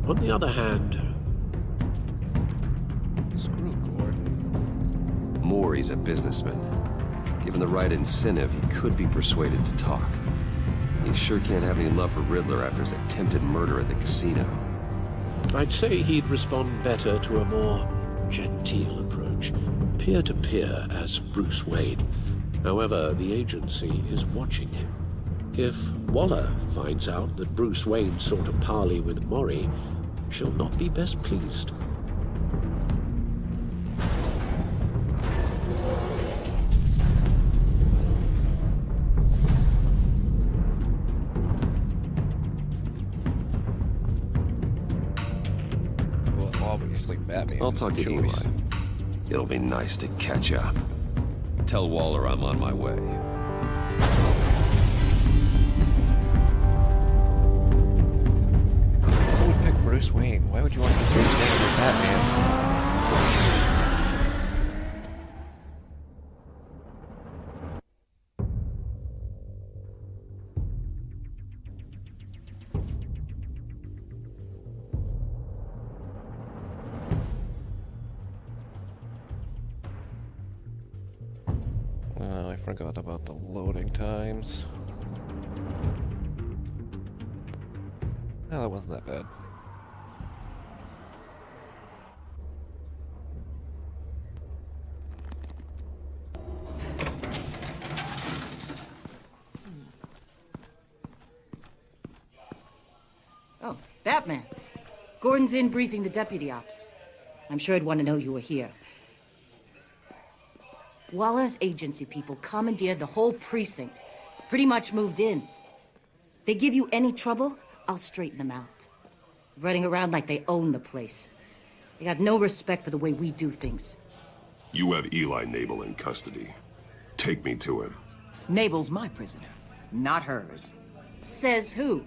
On the other hand, Screw Gordon. Maury's a businessman. Given the right incentive, he could be persuaded to talk. He sure can't have any love for Riddler after his attempted murder at the casino. I'd say he'd respond better to a more genteel approach, peer-to-peer as Bruce Wayne. However, the agency is watching him. If Waller finds out that Bruce Wayne sought a parley with Maury, she'll not be best pleased. Well, obviously Batman. I'll is talk the to Eli. choice. It'll be nice to catch up. Tell Waller I'm on my way. Who would pick Bruce Wayne? Why would you want to pick Bruce Wayne over Batman? Oh, I forgot about the loading times. No, that wasn't that bad. Oh, Batman. Gordon's in briefing the deputy ops. I'm sure I'd want to know you were here. Waller's agency people commandeered the whole precinct. Pretty much moved in. They give you any trouble, I'll straighten them out. Running around like they own the place. They got no respect for the way we do things. You have Eli Nabel in custody. Take me to him. Nabel's my prisoner, not hers. Says who?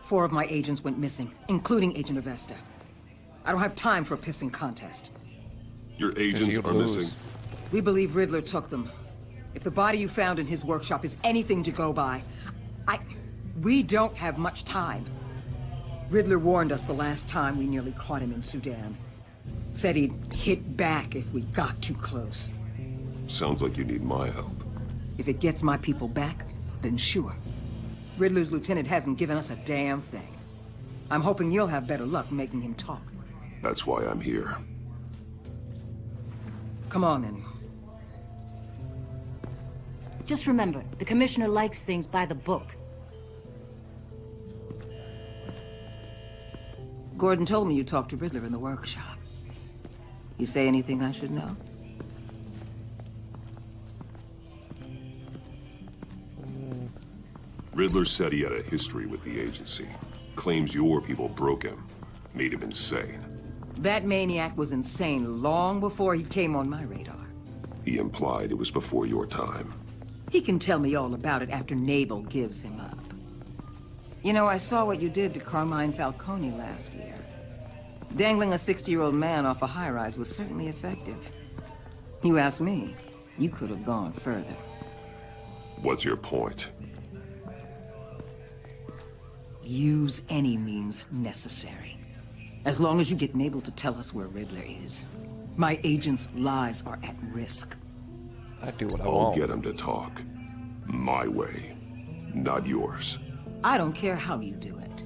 4 of my agents went missing, including Agent Avesta. I don't have time for a pissing contest. Your agents you'd are lose. missing. We believe Riddler took them. If the body you found in his workshop is anything to go by, we don't have much time. Riddler warned us the last time we nearly caught him in Sudan. Said he'd hit back if we got too close. Sounds like you need my help. If it gets my people back, then sure. Riddler's lieutenant hasn't given us a damn thing. I'm hoping you'll have better luck making him talk. That's why I'm here. Come on, then. Just remember, the commissioner likes things by the book. Gordon told me you talked to Riddler in the workshop. You say anything I should know? Riddler said he had a history with the agency. Claims your people broke him. Made him insane. That maniac was insane long before he came on my radar. He implied it was before your time. He can tell me all about it after Nabel gives him up. You know, I saw what you did to Carmine Falcone last year. Dangling a 60-year-old man off a high-rise was certainly effective. You ask me, you could have gone further. What's your point? Use any means necessary. As long as you get Nabel to tell us where Riddler is. My agents' lives are at risk. I do what I I'll want. get him to talk. My way, not yours. I don't care how you do it,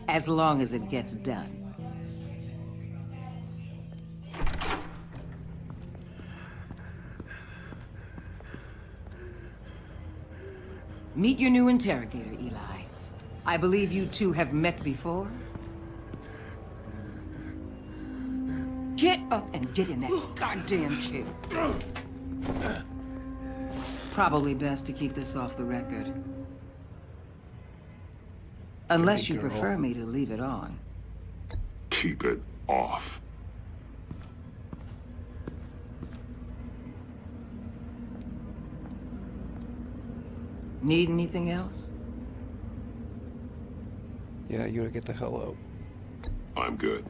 as long as it gets done. Meet your new interrogator, Eli. I believe you two have met before. Get up and get in that goddamn chair. Probably best to keep this off the record. Unless you girl. prefer me to leave it on. Keep it off. Need anything else? Yeah, you gotta get the hell out. I'm good.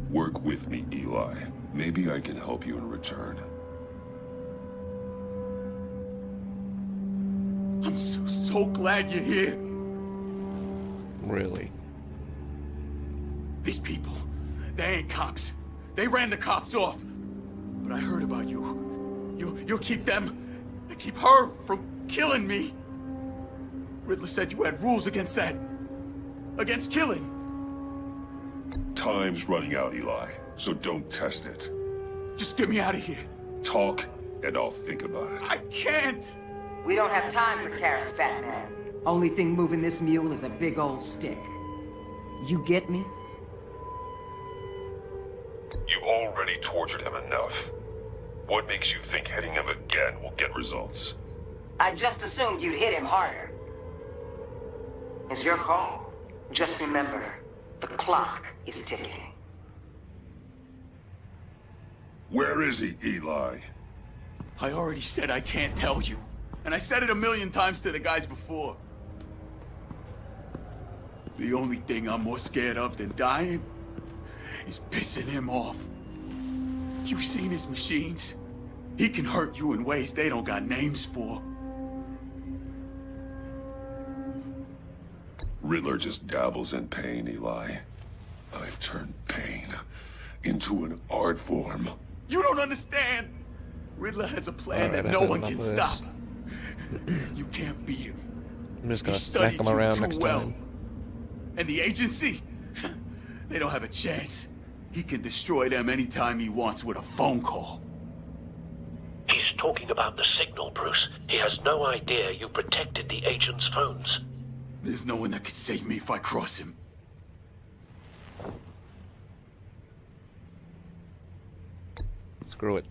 Work with me, Eli. Maybe I can help you in return. I'm so glad you're here. Really? These people, they ain't cops. They ran the cops off. But I heard about you. You'll keep them, keep her from killing me. Riddler said you had rules against that. Against killing. Time's running out, Eli, so don't test it. Just get me out of here. Talk, and I'll think about it. I can't. We don't have time for carrots, Batman. Only thing moving this mule is a big old stick. You get me? You've already tortured him enough. What makes you think hitting him again will get results? I just assumed you'd hit him harder. It's your call. Just remember, the clock is ticking. Where is he, Eli? I already said I can't tell you. And I said it 1,000,000 times to the guys before. The only thing I'm more scared of than dying is pissing him off. You've seen his machines. He can hurt you in ways they don't got names for. Riddler just dabbles in pain, Eli. I've turned pain into an art form. You don't understand. Riddler has a plan Alright, that no I've had one enough can of stop. this. You can't beat him. I'm just He gonna smack studied him you around too next well. time. And the agency? They don't have a chance. He can destroy them anytime he wants with a phone call. He's talking about the signal, Bruce. He has no idea you protected the agent's phones. There's no one that can save me if I cross him. Screw it.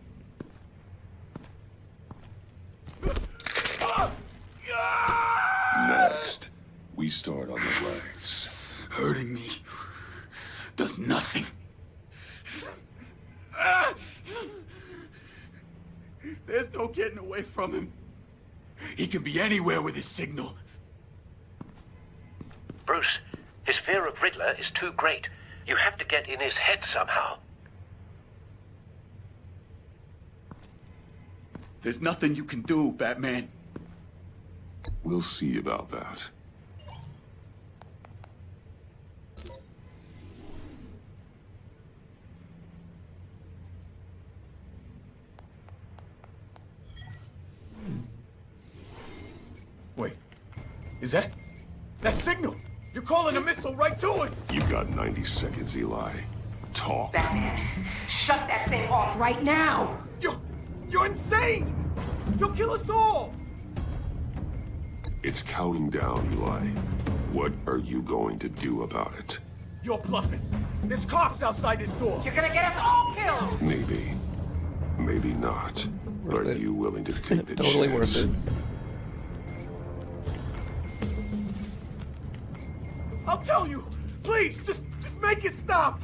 Next, we start on the legs. Hurting me does nothing. There's no getting away from him. He can be anywhere with his signal. Bruce, his fear of Riddler is too great. You have to get in his head somehow. There's nothing you can do, Batman. We'll see about that. Wait, is that signal? You're calling a missile right to us! You've got 90 seconds, Eli. Talk. Batman, shut that thing off right now! You're insane! You'll kill us all! It's counting down, Eli. What are you going to do about it? You're bluffing. There's cops outside this door. You're gonna get us all killed! Maybe. Maybe not. Worth Are it. you willing to take the Totally worth chance? it. I'll tell you! Please, just make it stop!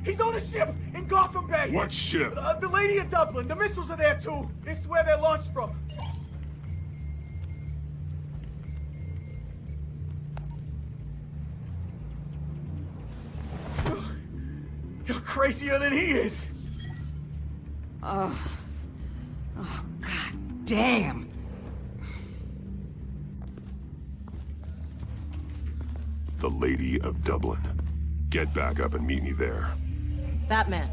He's on a ship in Gotham Bay! What ship? The Lady of Dublin. The missiles are there, too. It's where they're launched from. You're crazier than he is. God damn! The Lady of Dublin. Get back up and meet me there. Batman.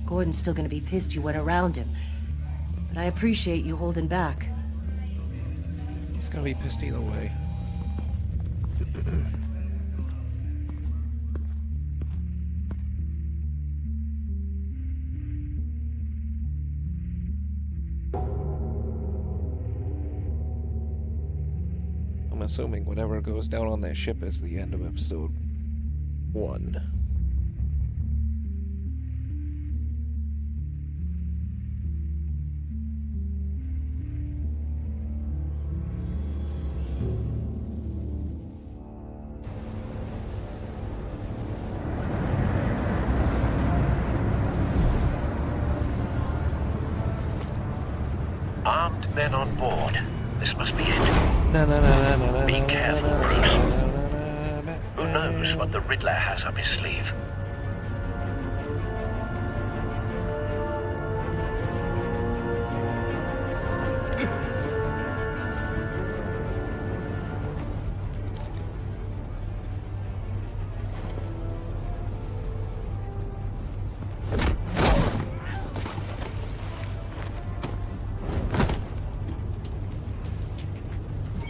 Gordon's still gonna be pissed you went around him. But I appreciate you holding back. He's gonna be pissed either way. I'm assuming whatever goes down on that ship is the end of episode 1. Armed men on board. This must be it. Na na na na na na. Be careful, Bruce. Who knows? knows what the Riddler has up his sleeve.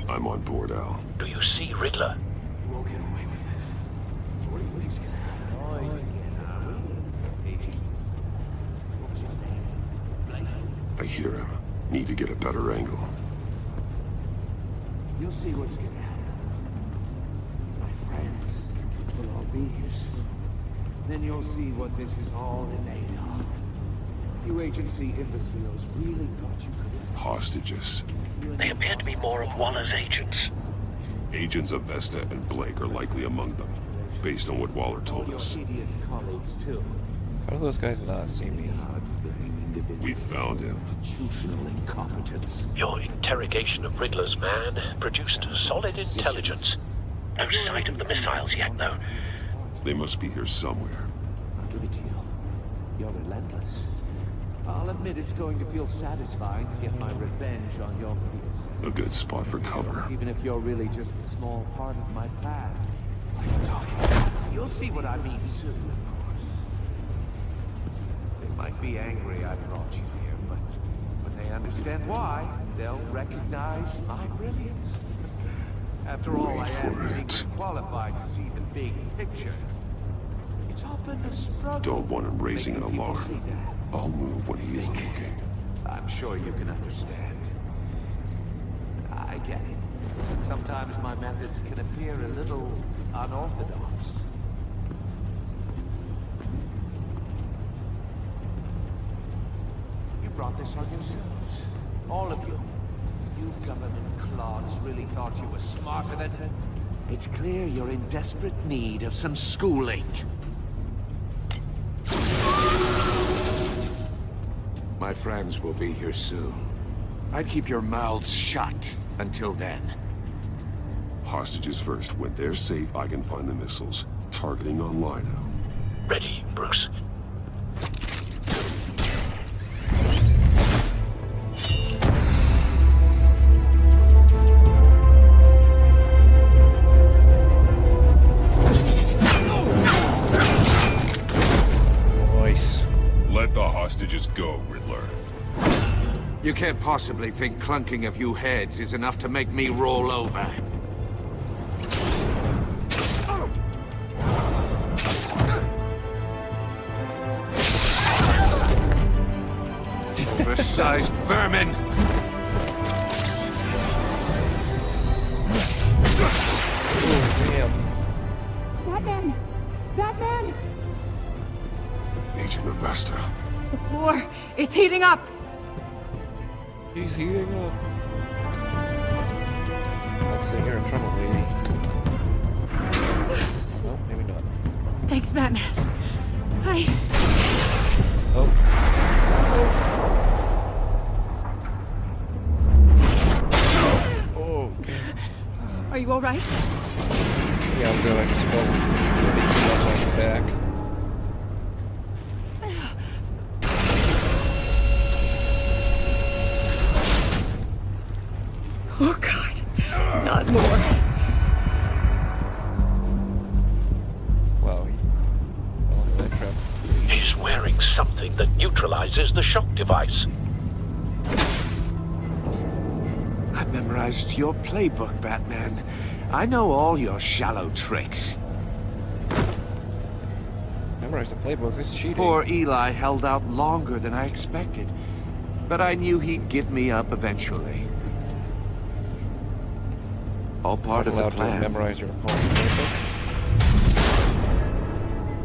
I'm on board, Al. Do you see Riddler? You won't get away with this. What do you think's gonna happen? I hear him. Need to get a better angle. You'll see what's gonna happen. My friends will all be here soon. Then you'll see what this is all in aid of. You agency imbeciles really thought you could escape. Hostages. They appear to be more of Waller's agents. Agents of Vesta and Blake are likely among them, based on what Waller told us. Idiot colleagues too. How do those guys not see me? We found him. Institutional incompetence. Your interrogation of Riddler's man produced solid intelligence. No sight of the missiles yet, though. They must be here somewhere. I'll give it to you. You're relentless. I'll admit it's going to feel satisfying to get my revenge on your predecessor. A good spot for cover. Even if you're really just a small part of my plan. What are you talking about? You'll see what I mean soon, of course. They might be angry I brought you here, but when they understand why, they'll recognize my brilliance. After all, I am uniquely qualified to see the big picture. It's often a struggle. Don't want him raising an making people alarm. see that. I'll move when he isn't looking. I'm sure you can understand. I get it. Sometimes my methods can appear a little unorthodox. You brought this on yourselves. All of you. You government clods really thought you were smarter than... It's clear you're in desperate need of some schooling. My friends will be here soon. I'd keep your mouths shut until then. Hostages first. When they're safe, I can find the missiles. Targeting online now. Ready, Bruce. Nice. Let the hostages go, Riddler. You can't possibly think clunking a few heads is enough to make me roll over. Oversized vermin! Batman! Batman! Agent of Vesta. The floor, it's heating up! He's heating up. Looks like you're in trouble, baby. No, maybe not. Thanks, Batman. Oh. Oh, damn. Are you alright? Yeah, I'm good. I just felt pretty much on the back. Oh, God. Not more. Wow, he fell into that trap. He's wearing something that neutralizes the shock device. I've memorized your playbook, Batman. I know all your shallow tricks. Memorize the playbook. This is cheating. Poor Eli held out longer than I expected. But I knew he'd give me up eventually. All part of the Allowed to plan. memorize your opponent's playbook.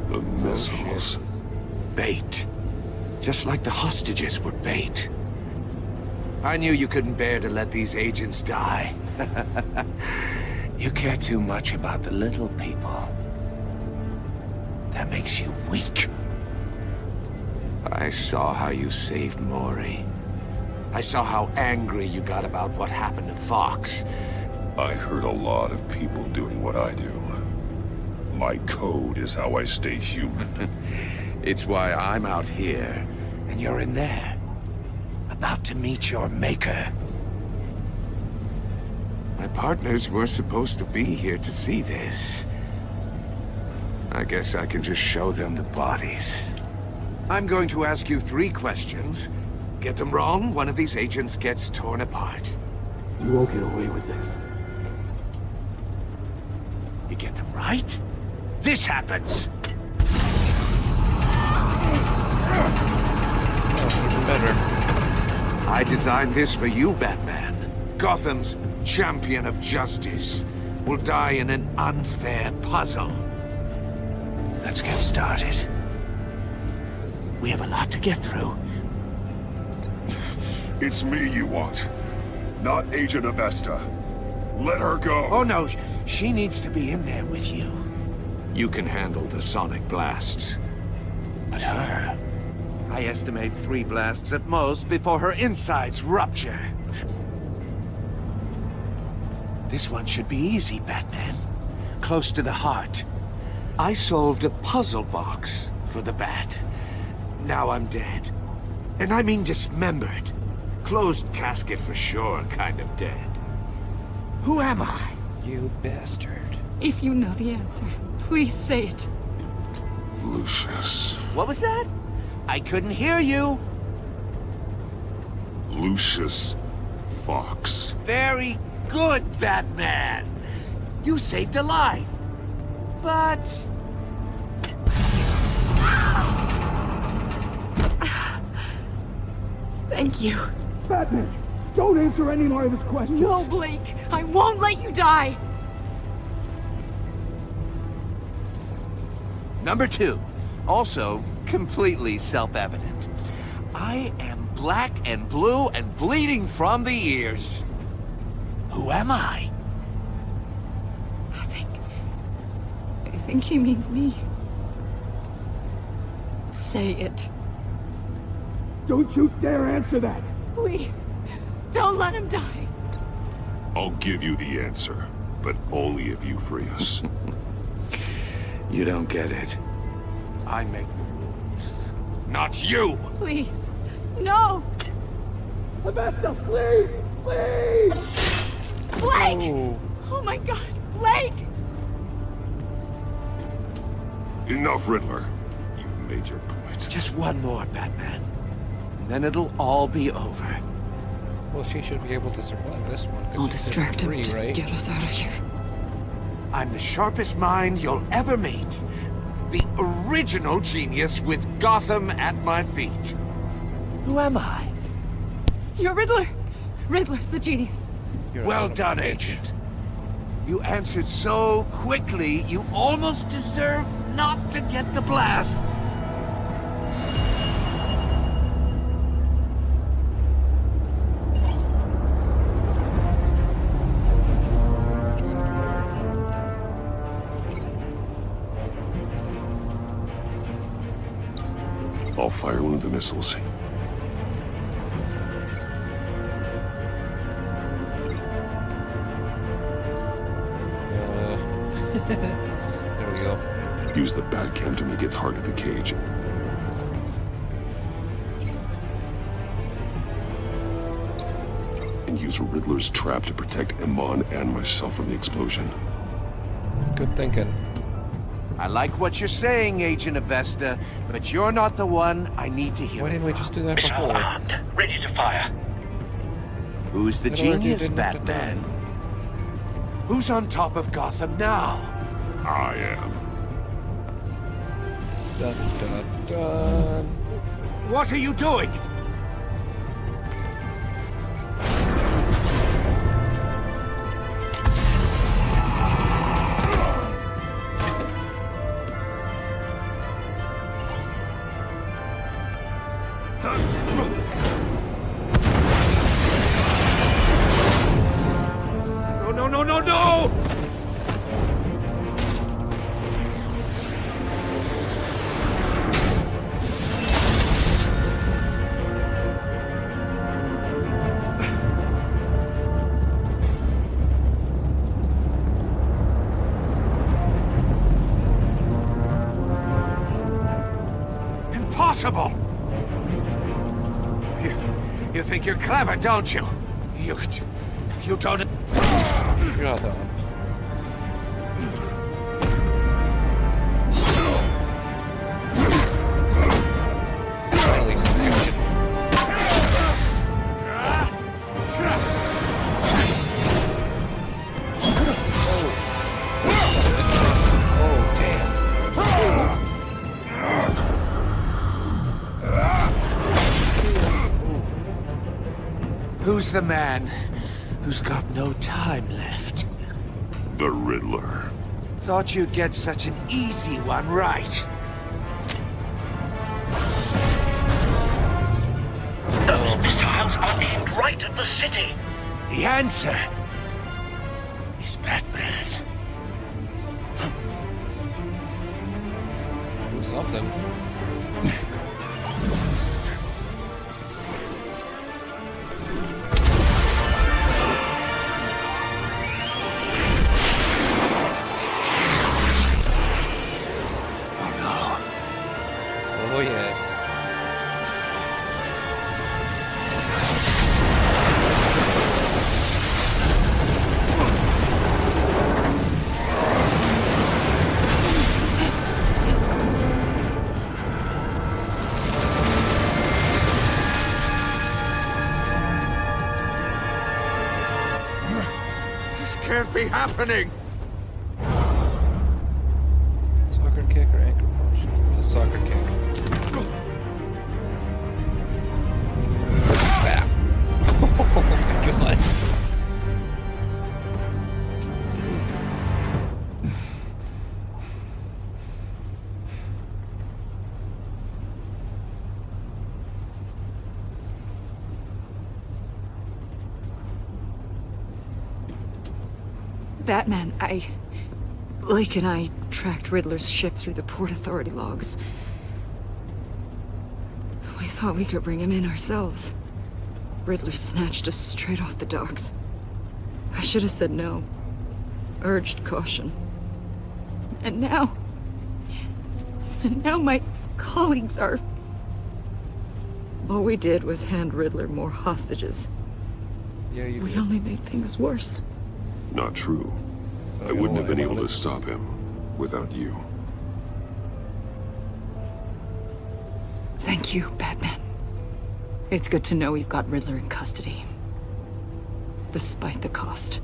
The missiles. Bait. Just like the hostages were bait. I knew you couldn't bear to let these agents die. You care too much about the little people. That makes you weak. I saw how you saved Maury. I saw how angry you got about what happened to Fox. I heard a lot of people doing what I do. My code is how I stay human. It's why I'm out here, and you're in there. About to meet your maker. My partners were supposed to be here to see this. I guess I can just show them the bodies. I'm going to ask you 3 questions. Get them wrong, one of these agents gets torn apart. You won't get away with this. You get them right, this happens. Even better. I designed this for you, Batman. Gotham's champion of justice will die in an unfair puzzle. Let's get started. We have a lot to get through. It's me you want, not Agent Avesta. Let her go. Oh no, she needs to be in there with you. You can handle the sonic blasts. But her... I estimate 3 blasts at most before her insides rupture. This one should be easy, Batman. Close to the heart. I solved a puzzle box for the Bat. Now I'm dead. And I mean dismembered. Closed casket for sure, kind of dead. Who am I? You bastard. If you know the answer, please say it. Lucius. What was that? I couldn't hear you. Lucius Fox. Very good, Batman. You saved a life. But... Thank you. Batman, don't answer any more of his questions. No, Blake. I won't let you die. Number 2. Also, completely self-evident. I am black and blue and bleeding from the ears. Who am I? I think he means me. Say it. Don't you dare answer that! Please. Don't let him die. I'll give you the answer, but only if you free us. You don't get it. I make the rules. Not you! Please. No! Avesta, please! Please! Blake! Oh my god, Blake! Enough, Riddler. You've made your point. Just one more, Batman. And then it'll all be over. Well, she should be able to survive this one. 'cause Don't she's distract him. 3, Just right? get us out of here. I'm the sharpest mind you'll ever meet. The original genius with Gotham at my feet. Who am I? You're Riddler. Riddler's the genius. You're a Well son of a done, bitch. Agent. You answered so quickly, you almost deserve not to get the blast. I'll fire one of the missiles. There we go. Use the Batcam to make it target the cage. And use Riddler's trap to protect Iman and myself from the explosion. Good thinking. I like what you're saying, Agent Avesta, but you're not the one I need to hear. Why didn't we just do that before? Ready to fire. Who's the That already genius, didn't have to Batman? Who's on top of Gotham now? I am. Dun, dun, dun. What are you doing? No, no, no, no, no! impossible! You think you're clever, don't you? You don't... Shut up. Finally smacked it. Oh, damn. Who's the man who's got no time left? The Riddler. Thought you'd get such an easy one right. Those missiles are aimed right at the city. The answer is Batman. Do something. Oh, yes. This can't be happening! Soccer kick or ankle punch? A soccer kick. Ah. Oh my god. Batman, Lake and I tracked Riddler's ship through the Port Authority logs. We thought we could bring him in ourselves. Riddler snatched us straight off the docks. I should have said no. Urged caution. And now my colleagues are... All we did was hand Riddler more hostages. Yeah, you We did. only made things worse. Not true. I wouldn't have been able to stop him without you. Thank you, Batman. It's good to know we've got Riddler in custody. Despite the cost.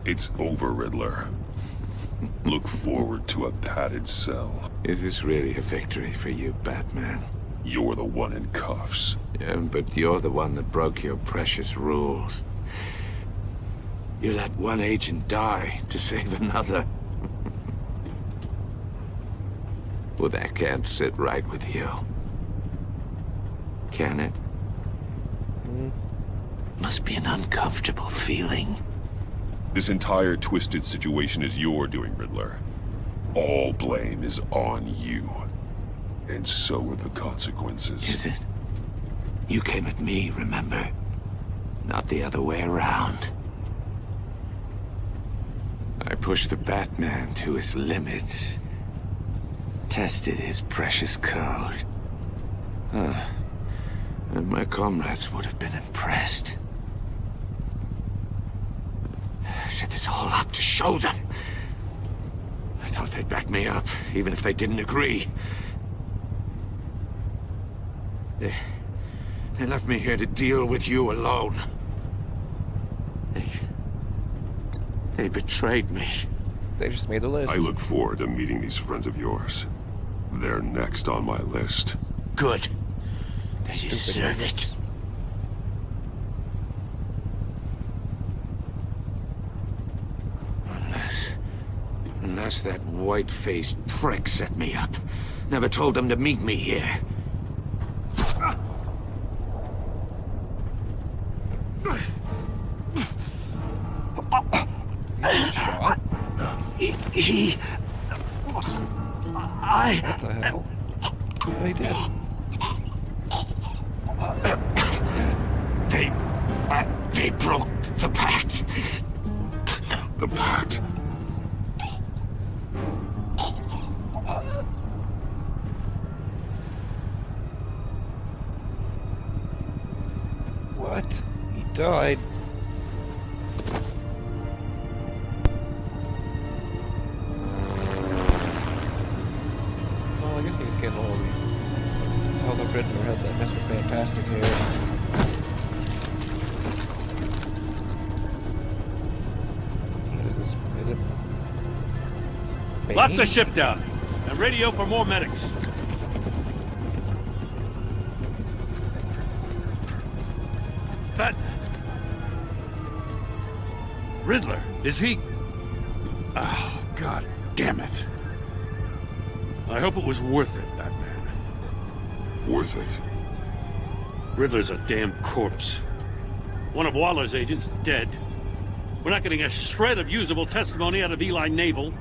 It's over, Riddler. Look forward to a padded cell. Is this really a victory for you, Batman? You're the one in cuffs. Yeah, but you're the one that broke your precious rules. You let one agent die to save another. Well, that can't sit right with you. Can it? Must be an uncomfortable feeling. This entire twisted situation is your doing, Riddler. All blame is on you. And so are the consequences. Is it? You came at me, remember? Not the other way around. I pushed the Batman to his limits. Tested his precious code. And my comrades would have been impressed. I set this all up to show them. I thought they'd back me up, even if they didn't agree. They left me here to deal with you alone. They betrayed me. They just made the list. I look forward to meeting these friends of yours. They're next on my list. Good. They deserve it. Unless that white-faced prick set me up. Never told them to meet me here. He... What the hell? They did. They broke the pact. The pact. What? He died. Well, I guess he was getting old. Oh, the Riddler had that Mr. Fantastic hair. What is this? Is it... Lock Bane? the ship down and radio for more medics. That... Riddler, is he... Oh, God damn it. I hope it was worth it, Batman. Worth it. Riddler's a damn corpse. One of Waller's agents is dead. We're not getting a shred of usable testimony out of Eli Naval.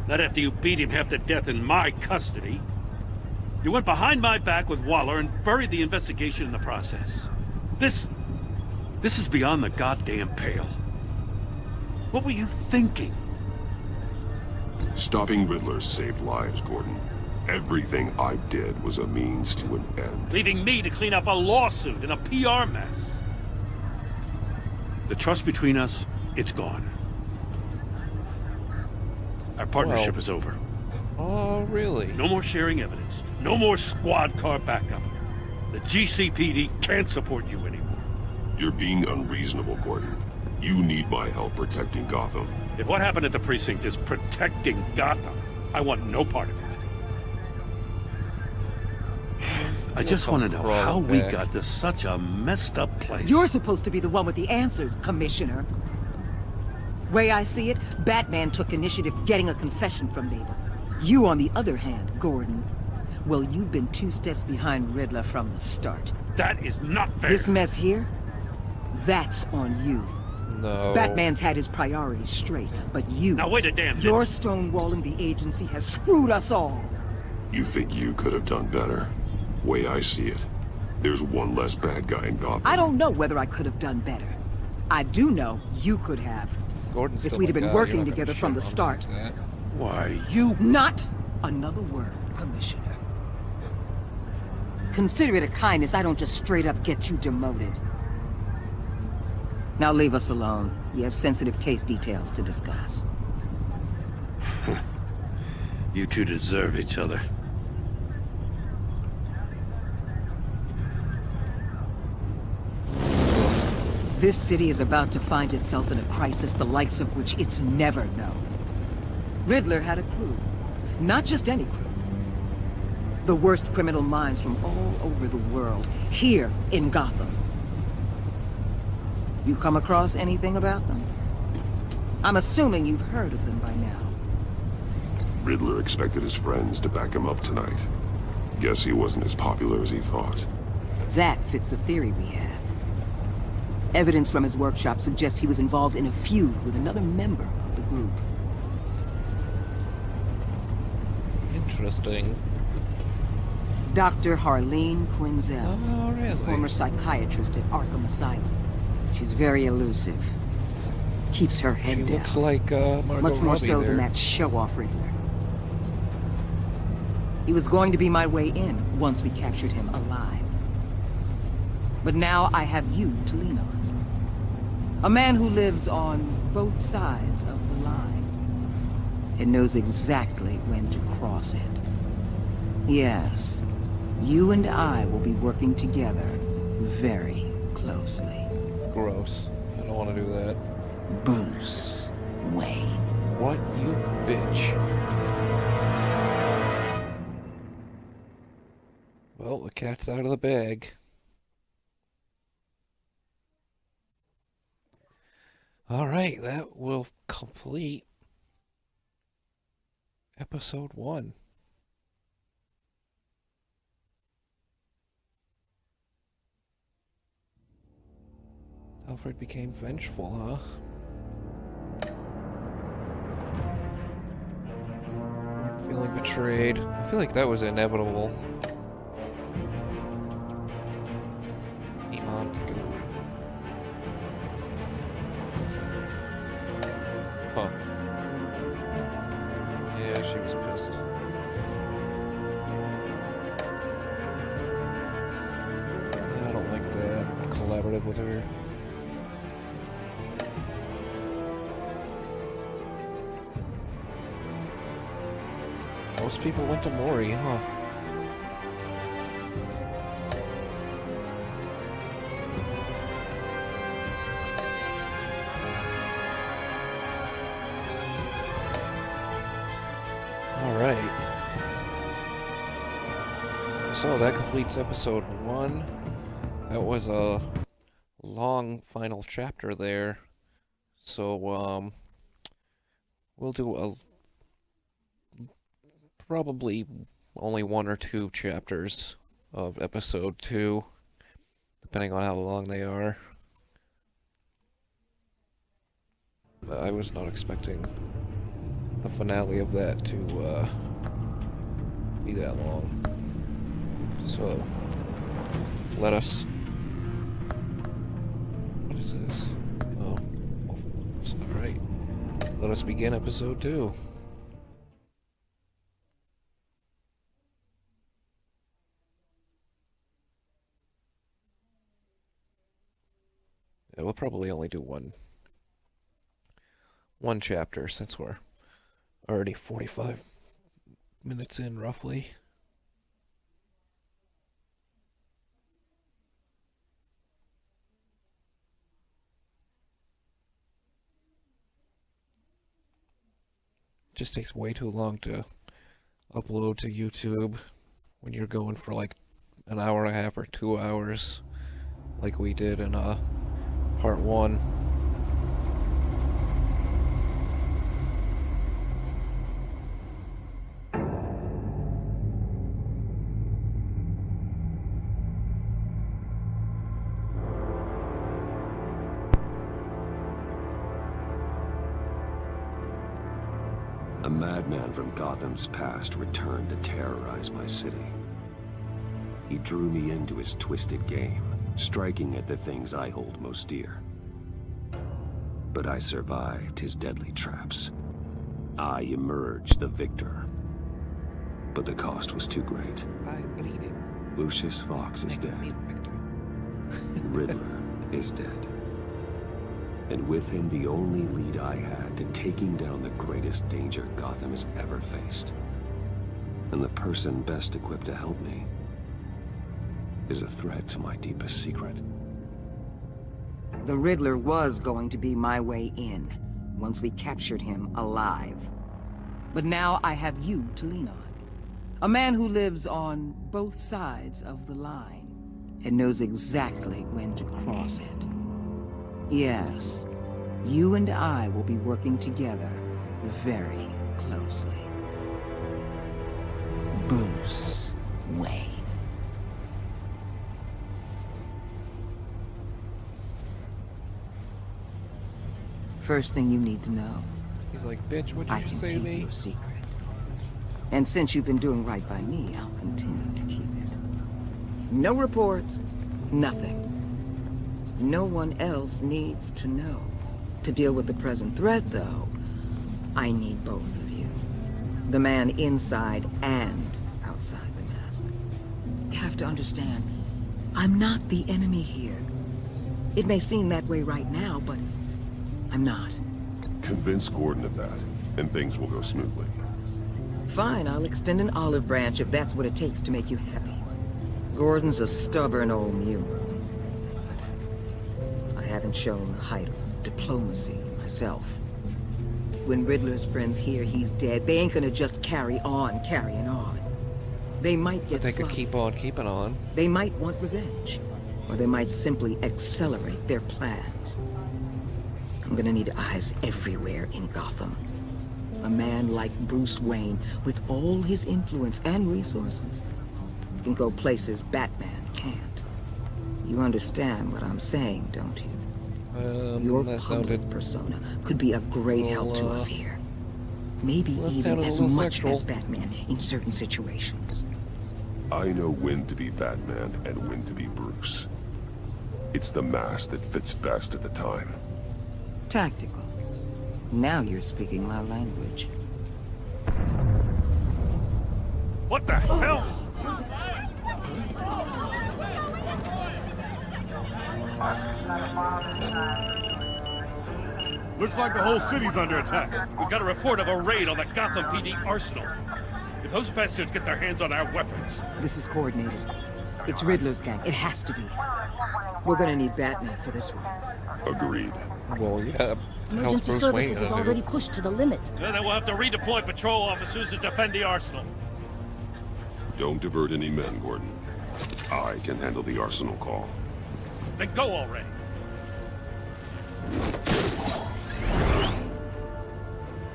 Not after you beat him half to death in my custody. You went behind my back with Waller and buried the investigation in the process. This is beyond the goddamn pale. What were you thinking? Stopping Riddler saved lives, Gordon. Everything I did was a means to an end. Leaving me to clean up a lawsuit and a PR mess. The trust between us, it's gone. Our partnership is over. Oh, really? No more sharing evidence. No more squad car backup. The GCPD can't support you anymore. You're being unreasonable, Gordon. You need my help protecting Gotham. If what happened at the precinct is protecting Gotham, I want no part of it. I just want to know how we got to such a messed up place. You're supposed to be the one with the answers, Commissioner. Way I see it, Batman took initiative getting a confession from Naval. You, on the other hand, Gordon, well, you've been 2 steps behind Riddler from the start. That is not fair. This mess here, that's on you. No. Batman's had his priorities straight, but you... Now wait a damn minute. Your stonewalling the agency has screwed us all. You think you could have done better? Way I see it, there's one less bad guy in Gotham. I don't know whether I could have done better. I do know you could have. Gordon's If still we'd have my been guy. working You're not gonna together from the shit on him start. like that. Why, you... Not another word, Commissioner. Consider it a kindness I don't just straight up get you demoted. Now leave us alone. We have sensitive case details to discuss. You two deserve each other. This city is about to find itself in a crisis the likes of which it's never known. Riddler had a crew. Not just any crew. The worst criminal minds from all over the world, here in Gotham. You come across anything about them? I'm assuming you've heard of them by now. Riddler expected his friends to back him up tonight. Guess he wasn't as popular as he thought. That fits a theory we have. Evidence from his workshop suggests he was involved in a feud with another member of the group. Interesting. Dr. Harleen Quinzel, Oh, really? former psychiatrist at Arkham Asylum. She's very elusive. Keeps her head She down. looks like Margot Much more Robbie so there. than that show-off Riddler. He was going to be my way in once we captured him alive. But now I have you to lean on. A man who lives on both sides of the line and knows exactly when to cross it. Yes, you and I will be working together very closely. Gross. I don't want to do that. Bruce Wayne. What, you bitch. Well, the cat's out of the bag. Alright, that will complete episode 1. Alfred became vengeful, huh? Feeling betrayed. I feel like that was inevitable. Iman to go. live with her. Most people went to Mori, huh? Alright. So that completes episode 1. That was a long final chapter there. So, we'll do probably only 1 or 2 chapters of episode 2, depending on how long they are. But I was not expecting the finale of that to be that long. So, let us... What is this? Oh, alright. Let us begin episode 2. Yeah, we'll probably only do one chapter since we're already 45 minutes in, roughly. Just takes way too long to upload to YouTube when you're going for like an hour and a half or 2 hours, like we did in part 1. A madman from Gotham's past returned to terrorize my city. He drew me into his twisted game, striking at the things I hold most dear. But I survived his deadly traps. I emerged the victor. But the cost was too great. I'm bleeding. Lucius Fox is dead. Riddler is dead. And with him the only lead I had to taking down the greatest danger Gotham has ever faced. And the person best equipped to help me is a threat to my deepest secret. The Riddler was going to be my way in, once we captured him alive. But now I have you to lean on. A man who lives on both sides of the line, and knows exactly when to cross it. Yes, you and I will be working together very closely. Bruce Wayne. First thing you need to know. He's like, bitch, what'd you say to me? Your secret. And since you've been doing right by me, I'll continue to keep it. No reports, nothing. No one else needs to know. To deal with the present threat, though, I need both of you. The man inside and outside the mask. You have to understand, I'm not the enemy here. It may seem that way right now, but I'm not. Convince Gordon of that, and things will go smoothly. Fine, I'll extend an olive branch if that's what it takes to make you happy. Gordon's a stubborn old mule. But I haven't shown the height of diplomacy myself. When Riddler's friends hear he's dead, they ain't gonna just carry on carrying on. They might get But they could sloppy. keep on keeping on. They might want revenge. Or they might simply accelerate their plans. I'm gonna need eyes everywhere in Gotham. A man like Bruce Wayne, with all his influence and resources, can go places Batman can't. You understand what I'm saying, don't you? Your that public sounded persona could be a great help to us here. Maybe that even sounded a as little much sexual. as Batman in certain situations. I know when to be Batman and when to be Bruce. It's the mask that fits best at the time. Tactical. Now you're speaking my language. What the hell? Looks like the whole city's under attack. We've got a report of a raid on the Gotham PD arsenal. If those bastards get their hands on our weapons... This is coordinated. It's Riddler's gang. It has to be. We're gonna need Batman for this one. Agreed. Well, yeah. Emergency services is already pushed to the limit. Then we'll have to redeploy patrol officers to defend the arsenal. Don't divert any men, Gordon. I can handle the arsenal call. Then go already.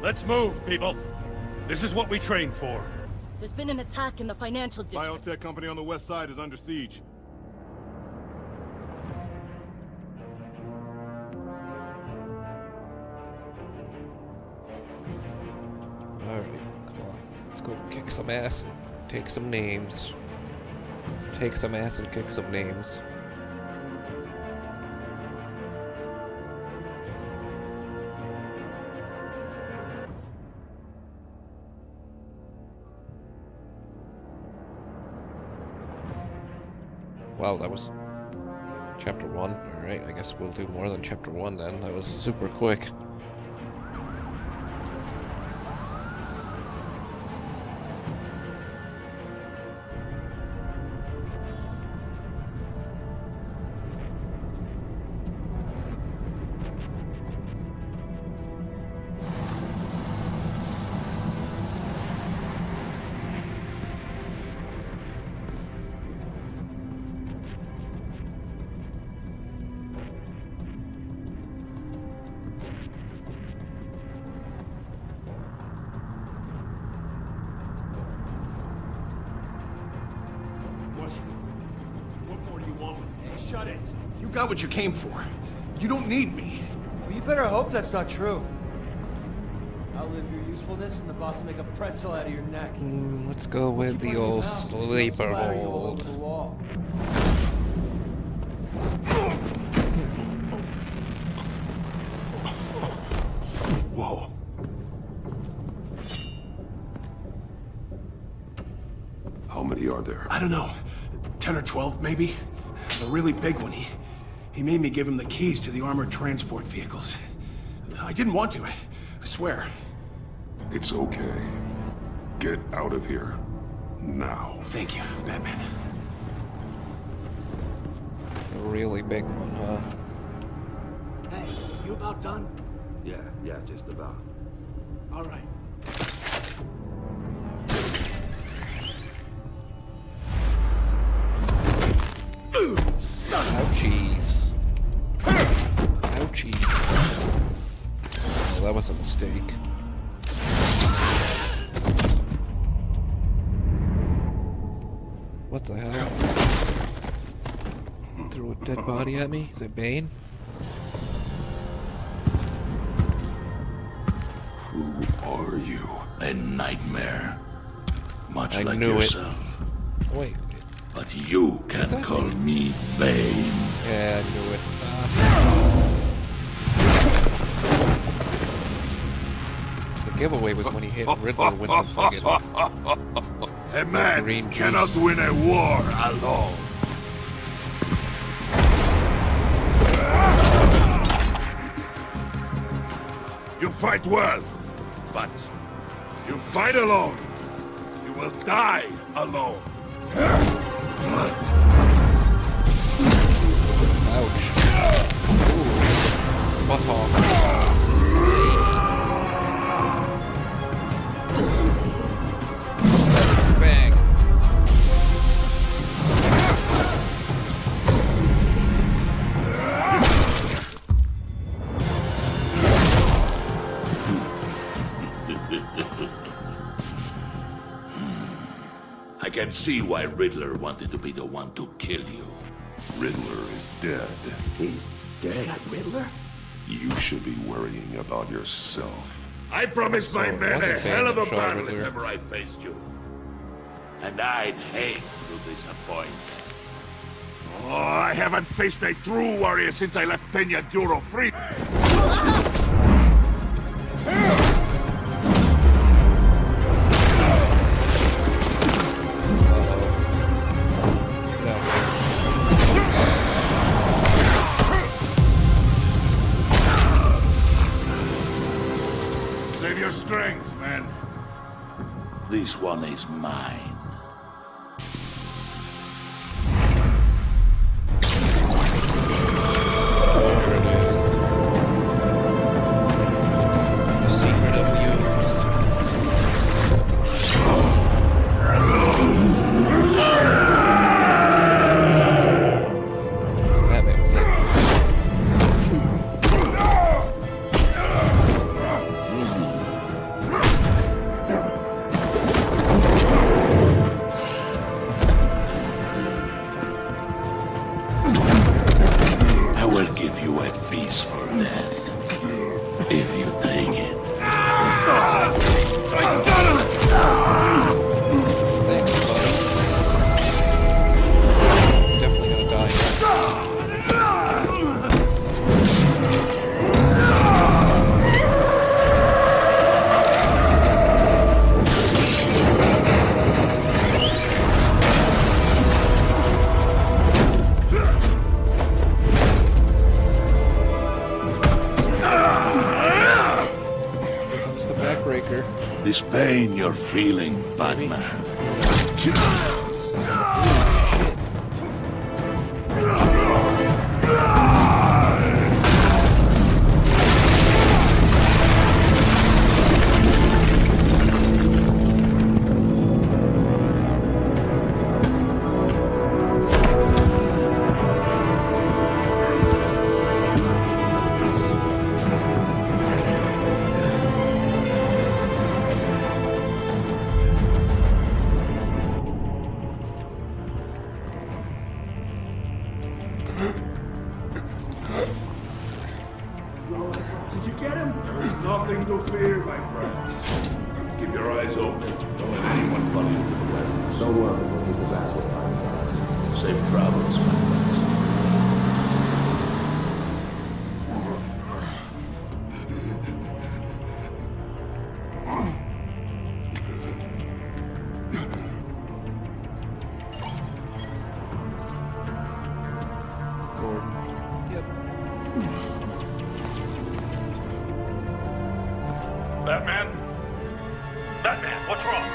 Let's move, people. This is what we trained for. There's been an attack in the financial district. Biotech company on the west side is under siege. Alright, come on. Let's go kick some ass and take some names. Take some ass and kick some names. Wow, that was chapter 1. Alright, I guess we'll do more than chapter 1 then. That was super quick. Shut it. You got what you came for. You don't need me. Well, you better hope that's not true. Outlive your usefulness and the boss will make a pretzel out of your neck. Let's go with the old sleeper hold. Whoa. How many are there? I don't know. 10 or 12, maybe? The really big one, he made me give him the keys to the armored transport vehicles. I didn't want to, I swear. It's okay. Get out of here. Now. Thank you, Batman. A really big one, huh? Hey, you about done? Yeah, just about. All right. Ouchies. Ouchies. Oh, that was a mistake. What the hell? Threw a dead body at me? Is it Bane? Who are you? A nightmare. Much I like knew it. yourself. Wait. But you can call me Bane. Yeah, I knew it. The giveaway was when he hit Riddler with the fucking... A man green juice. cannot win a war alone. You fight well, but you fight alone. You will die alone. Ouch. Ooh. Butthole. Bang. I can see why Riddler wanted to be the one to kill you. Riddler is dead. He's dead. That Riddler? You should be worrying about yourself. I promised my So, men wasn't a hell of a Bane shot battle Riddler? if ever I faced you. And I'd hate to disappoint. Oh, I haven't faced a true warrior since I left Peña Duro free. This one is mine. This pain you're feeling, Batman. Did you get him? There's nothing to fear, my friend. Keep your eyes open. Don't let anyone follow you to the warehouse. Don't worry, we'll get you back with my Safe travels, my friends. Batman? Batman, what's wrong?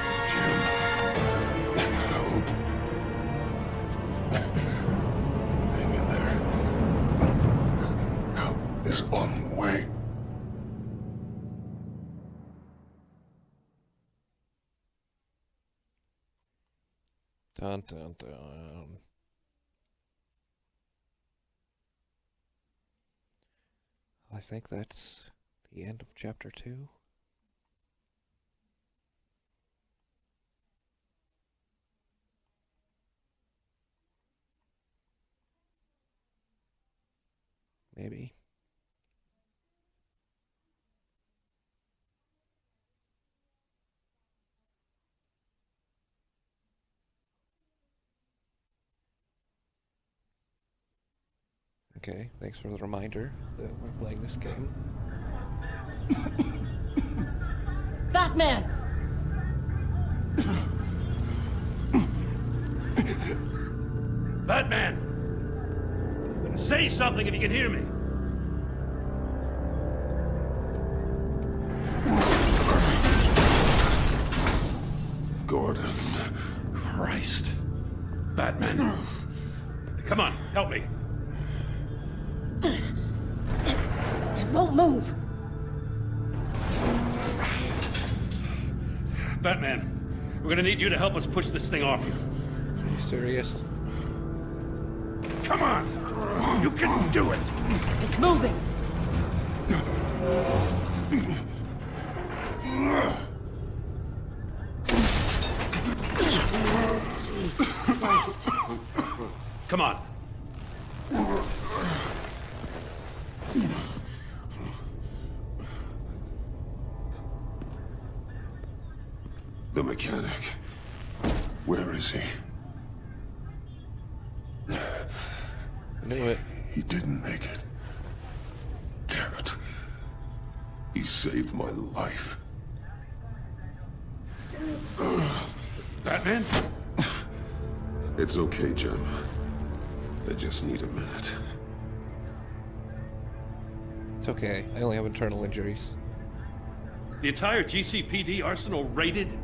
Hang in there. Help is on the way. Dun dun dun. I think that's the end of chapter 2. Maybe. Okay, thanks for the reminder that we're playing this game. Batman! Batman! Say something if you can hear me. Gordon. Christ. Batman. Come on, help me. It won't move. Batman, we're gonna need you to help us push this thing off you. Are you serious? Come on! You can do it! It's moving! Jesus Christ. Come on. The mechanic. Where is he? I knew it. He didn't make it. Damn it. He saved my life. Batman? It's okay, Jim. I just need a minute. It's okay. I only have internal injuries. The entire GCPD arsenal raided?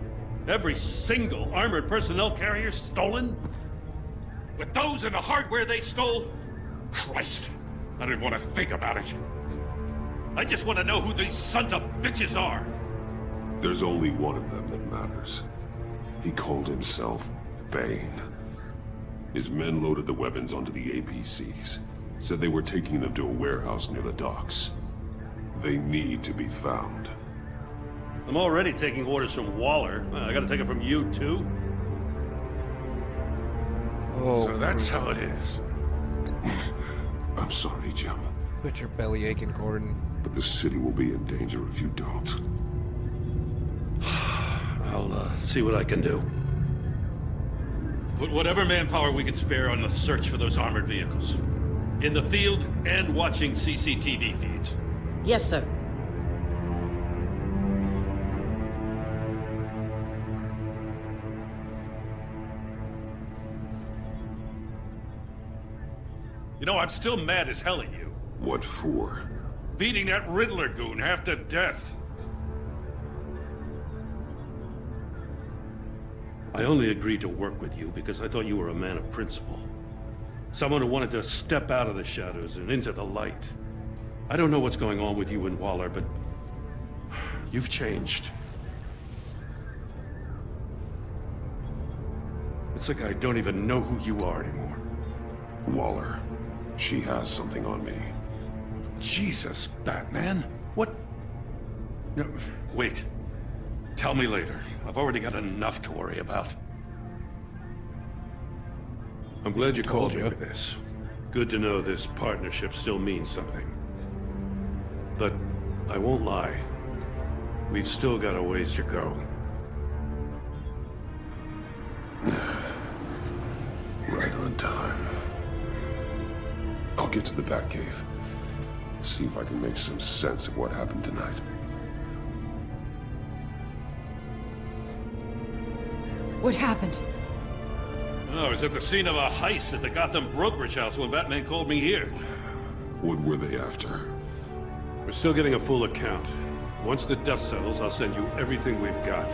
Every single armored personnel carrier stolen? With those and the hardware they stole? Christ, I don't even want to think about it. I just want to know who these sons of bitches are. There's only one of them that matters. He called himself Bane. His men loaded the weapons onto the APCs. Said they were taking them to a warehouse near the docks. They need to be found. I'm already taking orders from Waller. I gotta take it from you, too? Oh, so that's how it is. I'm sorry, Jim. Quit your belly aching, Gordon. But the city will be in danger if you don't. I'll see what I can do. Put whatever manpower we can spare on the search for those armored vehicles. In the field and watching CCTV feeds. Yes, sir. You know, I'm still mad as hell at you. What for? Beating that Riddler goon half to death. I only agreed to work with you because I thought you were a man of principle. Someone who wanted to step out of the shadows and into the light. I don't know what's going on with you and Waller, but you've changed. It's like I don't even know who you are anymore. Waller. She has something on me. Jesus, Batman. What? No, wait. Tell me later. I've already got enough to worry about. I'm glad you called me with this. Good to know this partnership still means something. But I won't lie. We've still got a ways to go. Right on time. I'll get to the Batcave. See if I can make some sense of what happened tonight. What happened? Oh, I was at the scene of a heist at the Gotham brokerage house when Batman called me here. What were they after? We're still getting a full account. Once the dust settles, I'll send you everything we've got.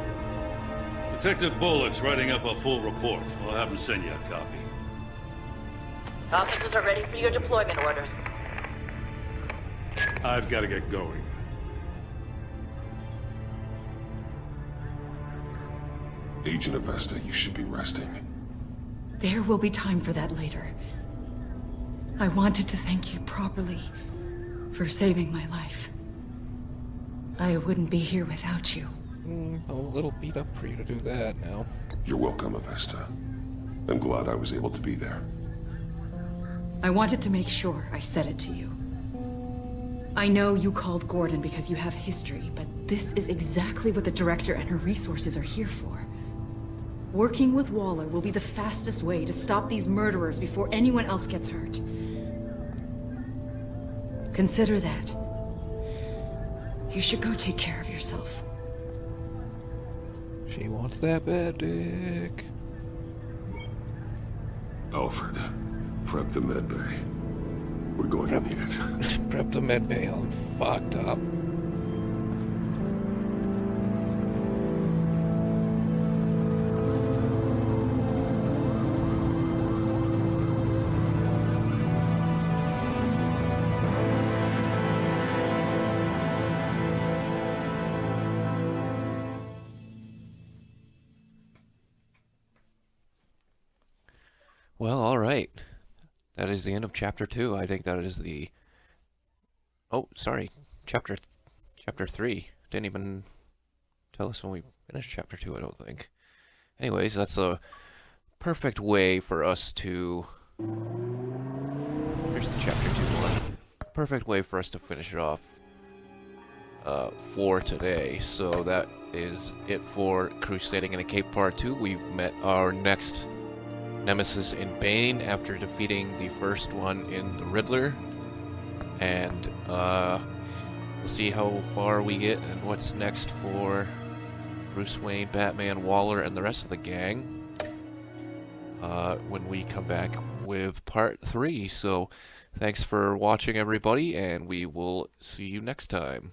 Detective Bullock's writing up a full report. I'll have him send you a copy. Officers are ready for your deployment orders. I've got to get going. Agent Avesta, you should be resting. There will be time for that later. I wanted to thank you properly for saving my life. I wouldn't be here without you. A little beat up for you to do that now. You're welcome, Avesta. I'm glad I was able to be there. I wanted to make sure I said it to you. I know you called Gordon because you have history, but this is exactly what the director and her resources are here for. Working with Waller will be the fastest way to stop these murderers before anyone else gets hurt. Consider that. You should go take care of yourself. She wants that bad dick. Alfred, prep the medbay. We're going to need it. Prep the medbay. I'm fucked up. Well, alright. That is the end of Chapter 2. I think that is the... Oh, sorry. Chapter 3. Didn't even tell us when we finished Chapter 2, I don't think. Anyways, that's a perfect way for us to... Here's the Chapter 2 one. Perfect way for us to finish it off for today. So that is it for Crusading in a Cape Part 2. We've met our next nemesis in Bane after defeating the first one in the Riddler, and we'll see how far we get and what's next for Bruce Wayne, Batman, Waller, and the rest of the gang when we come back with Part 3. So thanks for watching, everybody, and we will see you next time.